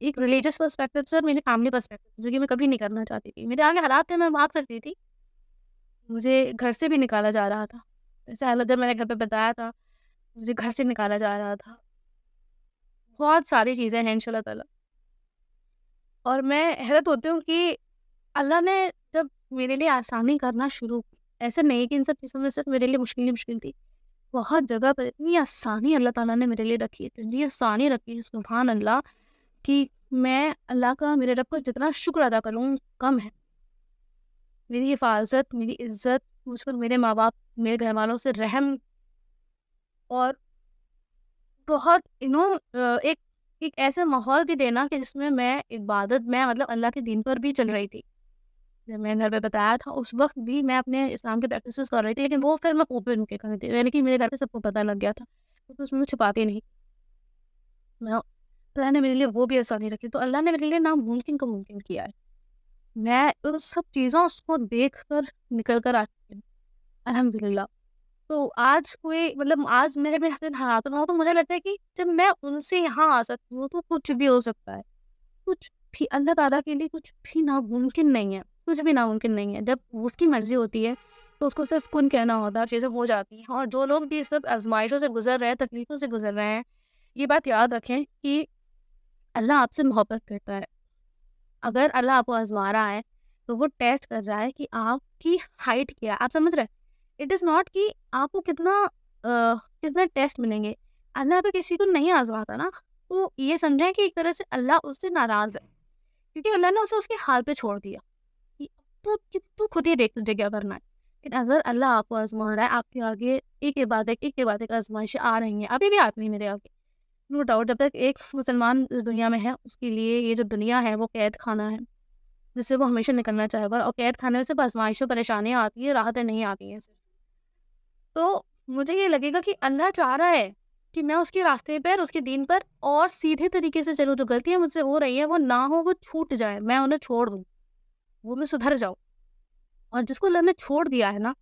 ایک ریلیجس پرسپیکٹو سے اور میری فیملی پرسپیکٹو، جو کہ میں کبھی نہیں کرنا چاہتی تھی۔ میرے آگے حالات تھے، میں بھاگ سکتی تھی، مجھے گھر سے بھی نکالا جا رہا تھا، جیسے حالت جب میں نے گھر پہ بتایا تھا، مجھے گھر سے نکالا جا رہا تھا، بہت ساری چیزیں ہیں انشاء اللہ تعالیٰ۔ اور میں حیرت ہوتی ہوں کہ اللہ نے جب میرے لیے آسانی کرنا شروع کی، ایسے نہیں کہ ان سب چیزوں میں صرف میرے لیے مشکل ہی مشکل تھی، بہت جگہ پر اتنی آسانی اللہ تعالیٰ نے میرے لیے رکھی ہے، اتنی آسانی رکھی ہے، سبحان اللہ، کہ میں اللہ کا، میرے رب کا جتنا شکر ادا کروں کم ہے۔ میری حفاظت، میری عزت، مجھ پر میرے ماں باپ، میرے گھر والوں سے رحم، اور بہت ایک ایسے ماحول بھی دینا کہ جس میں عبادت میں مطلب اللہ کے دین پر بھی چل رہی تھی۔ جب میں گھر پہ بتایا تھا اس وقت بھی میں اپنے اسلام کے پریکٹسز کر رہی تھی، لیکن وہ پھر میں اوپن کے کر رہی تھی، یعنی کہ میرے گھر پہ سب کو پتہ لگ گیا تھا، تو اس میں چھپاتی نہیں میں۔ اللہ نے میرے لیے وہ بھی آسانی رکھی، تو اللہ نے میرے لیے ناممکن کو ممکن کیا ہے۔ میں ان سب چیزوں کو دیکھ کر نکل کر آتی ہوں الحمدللہ۔ تو آج کوئی مطلب آج میرے حالات میں ہو تو مجھے لگتا ہے کہ جب میں ان سے یہاں آ سکتی ہوں تو کچھ بھی ہو سکتا ہے، کچھ بھی اللہ تعالیٰ کے لیے کچھ بھی ناممکن نہیں ہے، کچھ بھی ناممکن نہیں ہے۔ جب اس کی مرضی ہوتی ہے تو اس کو صرف کن کہنا ہوتا ہے، چیزیں ہو جاتی ہیں۔ اور جو لوگ بھی سب آزمائشوں سے گزر رہے ہیں، تکلیفوں سے گزر رہے ہیں، یہ بات یاد رکھیں کہ اللہ آپ سے محبت کرتا ہے۔ اگر اللہ آپ کو آزما رہا ہے تو وہ ٹیسٹ کر رہا ہے کہ آپ کی ہائٹ کیا ہے، آپ سمجھ رہے ہیں؟ اٹ از ناٹ کہ آپ کو کتنا ٹیسٹ ملیں گے۔ اللہ اگر کسی کو نہیں آزماتا نا تو یہ سمجھیں کہ ایک طرح سے اللہ اس سے ناراض ہے، کیونکہ اللہ نے اسے اس کے حال پہ چھوڑ دیا کہ تو خود ہی دیکھ تجھے کیا کرنا ہے۔ لیکن اگر اللہ آپ کو آزما رہا ہے، آپ کے آگے ایک کے بعد ایک آزمائشیں آ رہی ہیں، ابھی بھی آتی ہیں میرے آگے، نو ڈاؤٹ جب تک ایک مسلمان اس دنیا میں ہے، اس کے لیے یہ جو دنیا ہے وہ قید خانہ ہے جس سے وہ ہمیشہ نکلنا چاہے گا، اور قید خانے میں صرف آزمائشوں پریشانیاں آتی ہیں، راحتیں نہیں آتی ہیں صرف. تو مجھے یہ لگے گا کہ اللہ چاہ رہا ہے کہ میں اس کے راستے پر، اس کے دین پر اور سیدھے طریقے سے چلوں. جو غلطیاں مجھ سے ہو رہی ہیں وہ نہ ہو، وہ چھوٹ جائیں، میں انہیں چھوڑ دوں، وہ میں سدھر جاؤں. اور جس کو اللہ نے چھوڑ دیا ہے نا،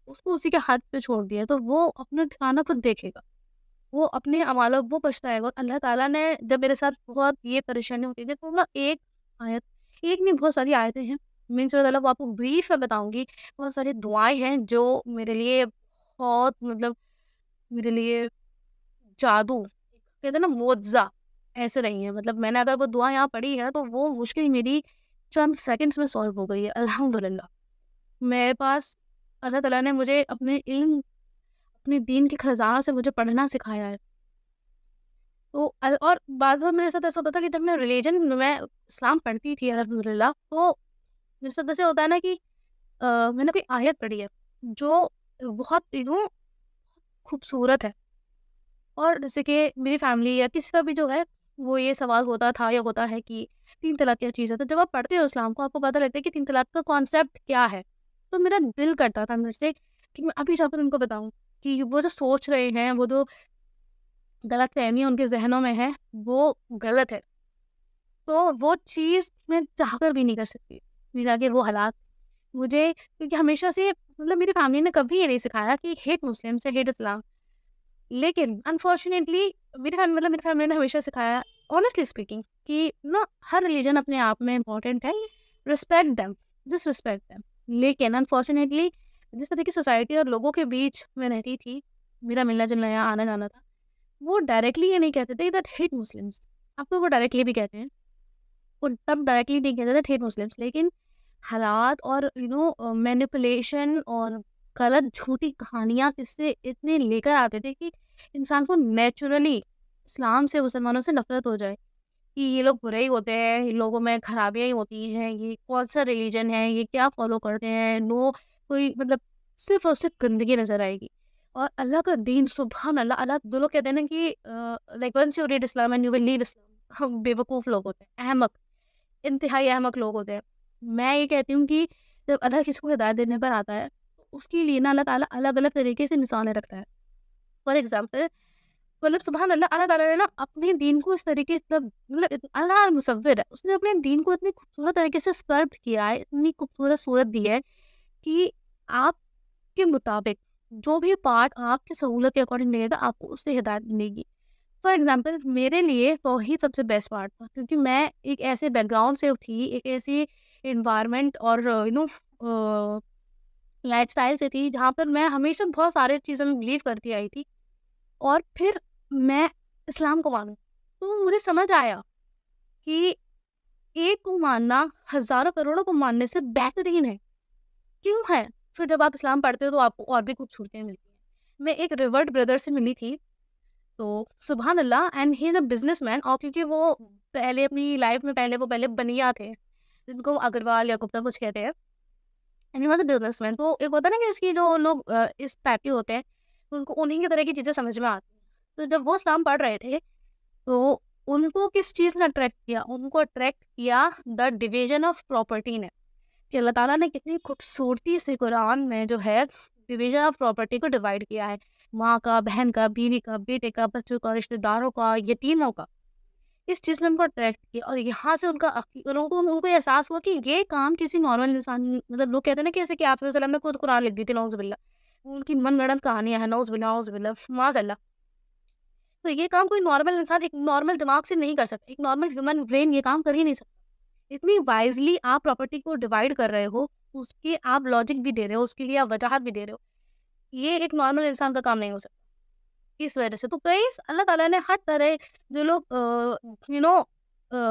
اس کو اسی کے ہاتھ پہ چھوڑ دیا ہے، تو وہ اپنا ٹھکانہ خود دیکھے گا، وہ اپنے اعمالوں وہ پچھتائے گا. اور اللہ تعالیٰ نے جب میرے ساتھ بہت یہ پریشانی ہوتی تھی تو میں ایک آیت، ایک نہیں بہت ساری آیتیں ہیں، میں انشاء اللہ وہ آپ کو بریف میں بتاؤں گی. بہت ساری دعائیں ہیں جو میرے لیے بہت مطلب میرے لیے جادو کہتے ہیں نا، معجزہ ایسے رہی ہیں. مطلب میں نے اگر وہ دعا یہاں پڑھی ہے تو وہ مشکل میری چند سیکنڈز میں سالو ہو گئی ہے الحمدللہ. میرے پاس اللہ تعالیٰ نے مجھے اپنے علم، اپنے دین کے خزانوں سے مجھے پڑھنا سکھایا ہے. تو اور بعض بار میرے ساتھ ایسا ہوتا تھا کہ جب میں ریلیجن میں اسلام پڑھتی تھی الحمدللہ، تو میرے ساتھ ایسے ہوتا ہے نا کہ میں نے کوئی آیت پڑھی ہے جو بہت خوبصورت ہے، اور جیسے کہ میری فیملی یا کسی کا بھی جو ہے وہ یہ سوال ہوتا تھا یا ہوتا ہے کہ 3 طلاق کیا چیز ہے. تو جب آپ پڑھتے ہو اسلام کو، آپ کو پتہ لگتا ہے کہ 3 طلاق کا کانسیپٹ کیا ہے. تو میرا دل کرتا تھا میرے سے کہ میں ابھی جا کر ان کو بتاؤں کہ وہ جو سوچ رہے ہیں، وہ جو غلط فہمیاں ان کے ذہنوں میں ہے وہ غلط ہے. تو وہ چیز میں چاہ کر بھی نہیں کر سکتی، میرے آگے وہ حالات مجھے، کیونکہ ہمیشہ سے مطلب میری فیملی نے کبھی یہ نہیں سکھایا کہ ہیٹ مسلم سے ہیٹ اسلام. لیکن انفارچونیٹلی میری فیملی نے ہمیشہ سکھایا، آنیسٹلی اسپیکنگ، کہ نا ہر ریلیجن اپنے آپ میں امپورٹنٹ ہے، respect them, just respect them. لیکن انفارچونیٹلی جس طرح کی سوسائٹی اور لوگوں کے بیچ میں رہتی تھی، میرا ملنا جلنا یہاں آنا جانا تھا، وہ ڈائریکٹلی یہ نہیں کہتے تھے دیٹ ہیٹ مسلمس. اب تو وہ ڈائریکٹلی بھی کہتے ہیں، وہ تب ڈائریکٹلی نہیں کہتے تھے ہیٹ مسلمس، لیکن حالات اور مینیپولیشن اور غلط جھوٹی کہانیاں کس سے اتنے لے کر آتے تھے کہ انسان کو نیچرلی اسلام سے، مسلمانوں سے نفرت ہو جائے کہ یہ لوگ برے ہی ہوتے ہیں، ان لوگوں میں خرابیاں ہی ہوتی ہیں، یہ کون سا ریلیجن ہے، یہ کیا فالو کرتے ہیں، نو کوئی مطلب صرف اور صرف گندگی نظر آئے گی. اور اللہ کا دین سبحان اللہ، اللہ جو لوگ کہتے ہیں نا کہ like once you read Islam and you will leave Islam, ہم بیوقوف لوگ ہوتے ہیں، احمق، انتہائی احمق لوگ ہوتے ہیں. میں یہ کہتی ہوں کہ جب اللہ کسی کو ہدایت دینے پر آتا ہے تو اس کے لیے نا اللہ تعالیٰ الگ الگ طریقے سے مثالیں رکھتا ہے. فار ایگزامپل، مطلب سبحان اللہ، اللہ تعالیٰ نے نا اپنے دین کو اس طریقے سے، مطلب اللہ مصور ہے، اس نے اپنے دین کو اتنی خوبصورت طریقے سے اسکرپٹ کیا ہے، اتنی خوبصورت صورت دی ہے کہ آپ کے مطابق جو بھی پارٹ آپ کی سہولت کے اکارڈنگ لے گا، آپ کو اس سے ہدایت ملے گی. فار ایگزامپل، میرے لیے توحید سب سے بیسٹ پارٹ تھا، کیونکہ میں ایک ایسے بیک گراؤنڈ سے تھی، ایک ایسی انوائرمنٹ اور لائف اسٹائل سے تھی جہاں پر میں ہمیشہ بہت سارے چیزوں میں بلیو کرتی آئی تھی. اور پھر میں اسلام کو مانوں تو مجھے سمجھ آیا کہ ایک کو ماننا ہزاروں کروڑوں کو ماننے سے بہترین ہے. کیوں ہے؟ پھر جب آپ اسلام پڑھتے ہو تو آپ کو اور بھی کچھ صورتیں ملتی ہیں. میں ایک ریورڈ بردر سے ملی تھی، تو سبحان اللہ، and he is a business man. اور کیونکہ وہ پہلے اپنی لائف میں پہلے بنیا تھے، جن کو اگروال یا گپتا کچھ کہتے ہیں، and he was a business man. تو ایک ہوتا ہے نا کہ اس کی جو لوگ اس ٹائپ کے ہوتے ہیں، ان کو انہیں کی طرح کی چیزیں سمجھ میں آتی ہیں. تو جب وہ اسلام پڑھ رہے تھے تو ان کو کس چیز نے اٹریکٹ کیا؟ ان کو اٹریکٹ کیا دا ڈویژن آف پراپرٹی نے، کہ اللہ تعالیٰ نے کتنی خوبصورتی سے قرآن میں جو ہے ڈویژن آف پراپرٹی کو ڈیوائڈ کیا ہے، ماں کا، بہن کا، بیوی کا، بیٹے کا، بچوں کا، رشتہ داروں کا، یتیموں کا. اس چیز نے ان کو اٹریکٹ کیا، اور یہاں سے ان کو احساس ہوا کہ یہ کام کسی نارمل انسان، مطلب لوگ کہتے ہیں نا کہ جیسے کہ آپ صلی اللہ علیہ وسلم نے خود قرآن لکھ دی تھی، نعوذ باللہ، ان کی من گڑت کہانیاں ہیں، نعوذ باللہ نعوذ باللہ معاذ اللہ. تو یہ کام کوئی نارمل انسان ایک نارمل دماغ سے نہیں کر سکتا، ایک نارمل ہیومن برین یہ کام کر ہی نہیں سکتا. اتنی وائزلی آپ پراپرٹی کو ڈیوائڈ کر رہے ہو، اس کے آپ لاجک بھی دے رہے ہو، اس کے لیے آپ وجاہت بھی دے رہے ہو، یہ ایک نارمل انسان کا کام نہیں ہو سکتا. اس وجہ سے تو گائز اللہ تعالیٰ نے ہر طرح جو لوگ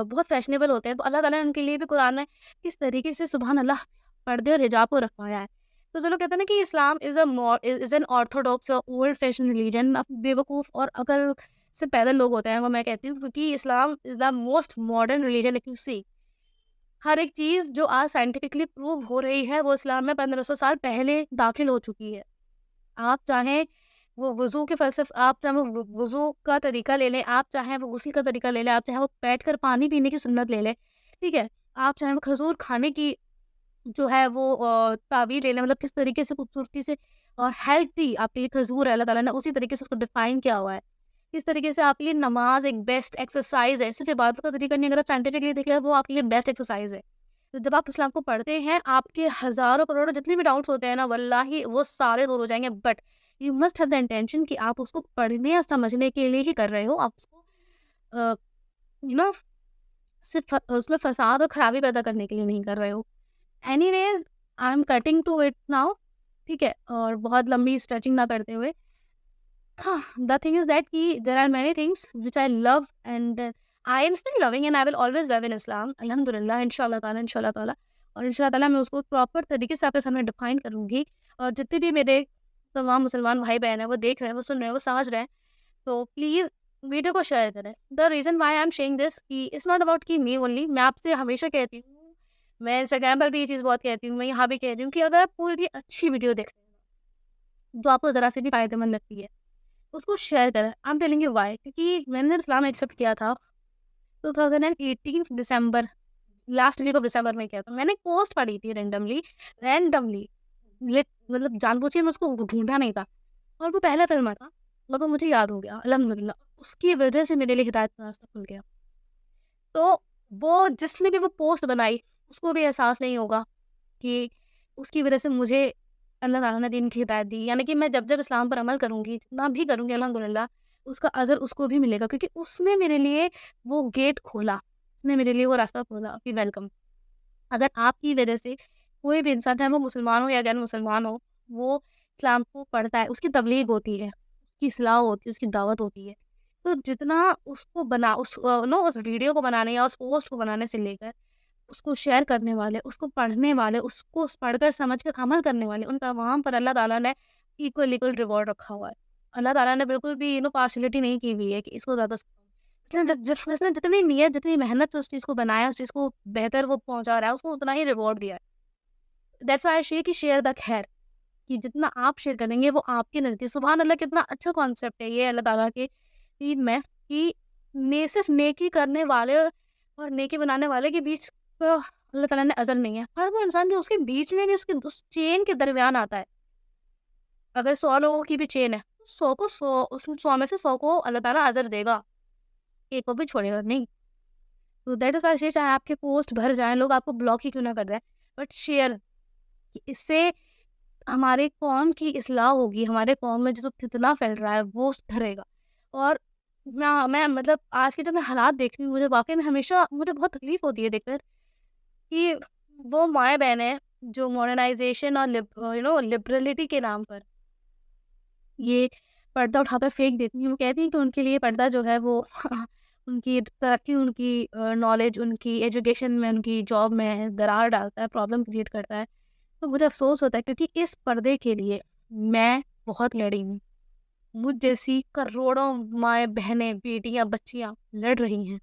بہت فیشنیبل ہوتے ہیں، تو اللہ تعالیٰ نے ان کے لیے بھی قرآن میں کس طریقے سے سبحان اللہ پردے اور حجاب کو رکھوایا ہے. تو جو لوگ کہتے ہیں نا کہ Islam is an orthodox old fashion religion, بے وقوف اور عقل سے پیدل لوگ ہوتے ہیں، وہ میں کہتی ہوں، کیونکہ Islam is the most modern religion if you see. ہر ایک چیز جو آج سائنٹیفکلی پروو ہو رہی ہے وہ اسلام میں 1500 سال پہلے داخل ہو چکی ہے. آپ چاہیں وہ وضو کے فلسفہ، آپ چاہیں وہ وضو کا طریقہ لے لیں، آپ چاہیں وہ غسل کا طریقہ لے لیں، آپ چاہیں وہ بیٹھ کر پانی پینے کی سنت لے لیں، ٹھیک ہے، آپ چاہیں وہ کھجور کھانے کی جو ہے وہ تعبیر لے لیں، مطلب کس طریقے سے خوبصورتی سے اور ہیلتھی آپ کے لیے کھجور ہے، اللہ تعالیٰ نے اسی طریقے سے اس کو ڈیفائن کیا ہوا ہے. کس طریقے سے آپ کے لیے نماز ایک بیسٹ ایکسرسائز ہے، صرف عبادت کا طریقہ نہیں، اگر آپ سائنٹیفکلی دیکھ لیں وہ آپ کے لیے بیسٹ ایکسرسائز ہے. تو جب آپ اسلام کو پڑھتے ہیں آپ کے ہزاروں کروڑوں جتنے بھی ڈاؤٹس ہوتے ہیں نا، واللہ وہ سارے دور ہو جائیں گے. But you must have the intention کہ آپ اس کو پڑھنے اور سمجھنے کے لیے ہی کر رہے ہو، آپ اس کو یو نو صرف اس میں فساد اور خرابی پیدا کرنے کے لیے نہیں کر رہے ہو. Anyways I am cutting to it now, ٹھیک ہے، اور بہت لمبی اسٹریچنگ نہ کرتے ہوئے. The thing is that there are many things which I love and I am still loving and I will always love in Islam. Alhamdulillah, inshallah ta'ala. اور انشاءاللہ تعالیٰ میں اس کو پراپر طریقے سے آپ کے سامنے ڈیفائن کروں گی. اور جتنے بھی میرے تمام مسلمان بھائی بہن ہیں وہ دیکھ رہے ہیں، وہ سن رہے ہیں، وہ سمجھ رہے ہیں، تو پلیز ویڈیو کو شیئر کریں. The reason why I am sharing this کہ اٹس ناٹ اباؤٹ کی می اونلی. میں آپ سے ہمیشہ کہتی ہوں، میں انسٹاگرام پر بھی یہ چیز بہت کہتی ہوں، میں یہاں بھی کہتی ہوں کہ اگر آپ کوئی بھی اچھی ویڈیو دیکھ رہے ہیں جو آپ کو ذرا سے بھی فائدہ مند لگتی ہے اس کو شیئر کریں. I am telling you why, کیونکہ میں نے جب اسلام ایکسیپٹ کیا تھا 2018 دسمبر، لاسٹ ویک آف دسمبر میں کیا تھا، میں نے پوسٹ پڑھی تھی رینڈملی مطلب جان بوجھ کے میں اس کو ڈھونڈا نہیں تھا، اور وہ پہلا کلمہ تھا اور وہ مجھے یاد ہو گیا الحمدللہ. اس کی وجہ سے میرے لیے ہدایت کا راستہ کھل گیا. تو وہ جس نے بھی وہ پوسٹ بنائی اس کو بھی احساس نہیں ہوگا کہ اس کی وجہ سے مجھے اللہ تعالیٰ نے دین کی ہدایت دی. یعنی کہ میں جب اسلام پر عمل کروں گی، جتنا بھی کروں گی الحمدللہ اس کا اجر اس کو بھی ملے گا، کیونکہ اس نے میرے لیے وہ گیٹ کھولا، اس نے میرے لیے وہ راستہ کھولا کہ ویلکم. اگر آپ کی وجہ سے کوئی بھی انسان چاہے وہ مسلمان ہو یا غیر مسلمان ہو وہ اسلام کو پڑھتا ہے، اس کی تبلیغ ہوتی ہے، اس کی اصلاح ہوتی ہے، اس کی دعوت ہوتی ہے، تو جتنا اس کو اس ویڈیو کو بنانے یا اس پوسٹ کو بنانے سے لے کر اس کو شیئر کرنے والے، اس کو پڑھنے والے، اس کو پڑھ کر سمجھ کر عمل کرنے والے، ان تمام پر اللہ تعالیٰ نے ایکول ریوارڈ رکھا ہوا ہے. اللہ تعالیٰ نے بالکل بھی پارشلٹی نہیں کی ہوئی ہے کہ اس کو زیادہ جس نے جتنی نیت جتنی محنت سے اس چیز کو بنایا، اس چیز کو بہتر وہ پہنچا رہا ہے، اس کو اتنا ہی ریوارڈ دیا ہے. دیٹس وائی شیئر کی شیئر دا خیر، کہ جتنا آپ شیئر کریں گے وہ آپ کے نزدیک. سبحان اللہ، کتنا اچھا کانسیپٹ ہے یہ اللہ تعالیٰ کے دین میں کہ صرف نیکی کرنے والے اور نیکی بنانے والے کے بیچ اللہ تعالیٰ نے اجر نہیں ہے. ہر وہ انسان جو اس کے بیچ میں بھی اس چین کے درمیان آتا ہے. اگر 100 لوگوں کی بھی چین ہے، 100 میں سے 100 کو اللہ تعالیٰ اجر دے گا، ایک کو بھی چھوڑے گا نہیں. تو دیٹ از وائی چاہے آپ کے پوسٹ بھر جائیں، لوگ آپ کو بلاک ہی کیوں نہ کر دیں، بٹ شیئر. اس سے ہمارے قوم کی اصلاح ہوگی، ہمارے قوم میں جو فتنہ پھیل رہا ہے وہ ٹھہرے گا. اور میں مطلب آج کے جب میں حالات دیکھتی ہوں، مجھے واقعی میں ہمیشہ مجھے بہت تکلیف ہوتی ہے دیکھ کر کہ وہ مائیں بہنیں جو ماڈرنائزیشن اور لبرلٹی کے نام پر یہ پردہ اٹھا کر پھینک دیتی ہیں. وہ کہتی ہیں کہ ان کے لیے پردہ جو ہے وہ ان کی ترقی، ان کی نالج، ان کی ایجوکیشن میں، ان کی جاب میں درار ڈالتا ہے، پرابلم کریٹ کرتا ہے. تو مجھے افسوس ہوتا ہے کیونکہ اس پردے کے لیے میں بہت لڑی ہوں. مجھ جیسی کروڑوں مائیں بہنیں، بیٹیاں، بچیاں لڑ رہی ہیں.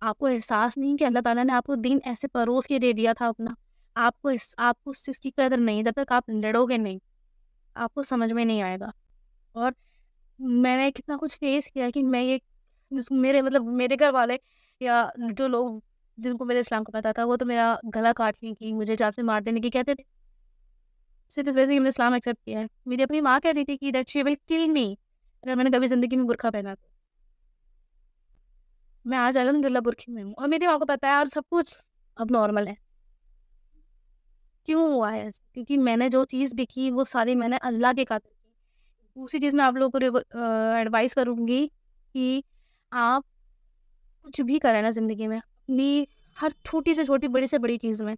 آپ کو احساس نہیں کہ اللہ تعالیٰ نے آپ کو دین ایسے پروس کے دے دیا تھا اپنا، آپ کو اس چیز کی قدر نہیں. جب تک آپ لڑو گے نہیں آپ کو سمجھ میں نہیں آئے گا. اور میں نے کتنا کچھ فیس کیا کہ میں یہ میرے گھر والے یا جو لوگ جن کو میرے اسلام کو پتا تھا وہ تو میرا گلا کاٹنے کی، مجھے جان سے مار دینے کی کہتے تھے، صرف اس وجہ سے کہ میں نے اسلام ایکسیپٹ کیا ہے. میری اپنی ماں کہتی تھی کہ دیٹ شی ول کل می اگر میں نے کبھی زندگی میں برقع پہنا تو. میں آج الحمدللہ برقعے میں ہوں اور میری ماں کو پتا ہے اور سب کچھ اب نارمل ہے. کیوں ہوا ہے؟ کیونکہ میں نے جو چیز بھی کی وہ ساری میں نے اللہ کے خاطر کی. دوسری چیز میں آپ لوگوں کو ایڈوائز کروں گی کہ آپ کچھ بھی کریں نا زندگی میں، اپنی ہر چھوٹی سے چھوٹی، بڑی سے بڑی چیز میں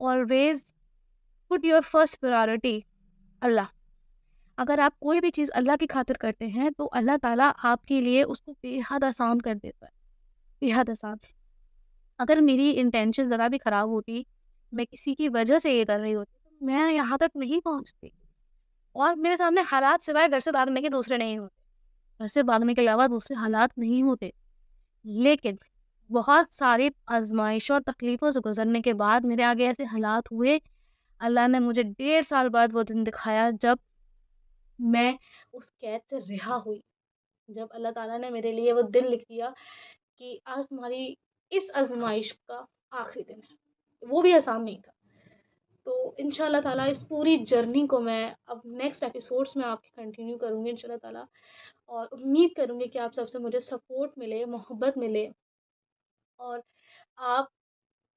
always put your first priority Allah. اگر آپ کوئی بھی چیز اللہ کی خاطر کرتے ہیں تو اللہ تعالیٰ آپ کے لیے اس کو بے حد آسان کر دیتا ہے، بے حد آسان. اگر میری انٹینشن ذرا بھی خراب ہوتی، میں کسی کی وجہ سے یہ کر رہی ہوتی تو میں یہاں تک نہیں پہنچتی. اور میرے سامنے حالات سوائے گھر سے بھاگنے کے دوسرے نہیں ہوتے، گھر سے بھاگنے کے علاوہ دوسرے حالات نہیں ہوتے. لیکن بہت ساری آزمائشوں اور تکلیفوں سے گزرنے کے بعد میرے آگے ایسے حالات ہوئے، اللہ نے مجھے 1.5 سال بعد وہ دن دکھایا جب میں اس قید سے رہا ہوئی، جب اللہ تعالیٰ نے میرے لیے وہ دن لکھ دیا کہ آج تمہاری اس آزمائش کا آخری دن ہے، وہ بھی آسان نہیں تھا۔ تو ان شاء اللہ تعالیٰ اس پوری جرنی کو میں اب نیکسٹ ایپیسوڈس میں آپ کی کنٹینیو کروں گی ان شاء اللہ تعالیٰ، اور امید کروں گی کہ آپ سب سے مجھے سپورٹ ملے، محبت ملے، اور آپ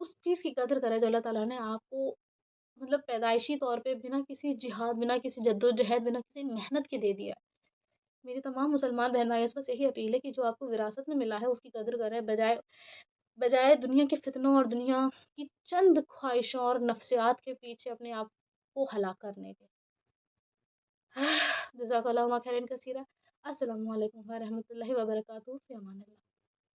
اس چیز کی قدر کریں جو اللہ تعالیٰ نے آپ کو مطلب پیدائشی طور پہ بنا کسی جہاد، بنا کسی جد و جہد، بنا کسی محنت کے دے دیا ہے۔ میری تمام مسلمان بہن بھائیوں سے بس یہی اپیل ہے کہ جو آپ کو وراثت میں ملا ہے اس کی قدر کریں، بجائے بجائے دنیا کے فتنوں اور دنیا کی چند خواہشوں اور نفسیات کے پیچھے اپنے آپ کو ہلاک کرنے کے۔ جزاک اللہ خیرن کثیرہ۔ السلام علیکم ورحمۃ اللہ وبرکاتہ، فی امان اللہ۔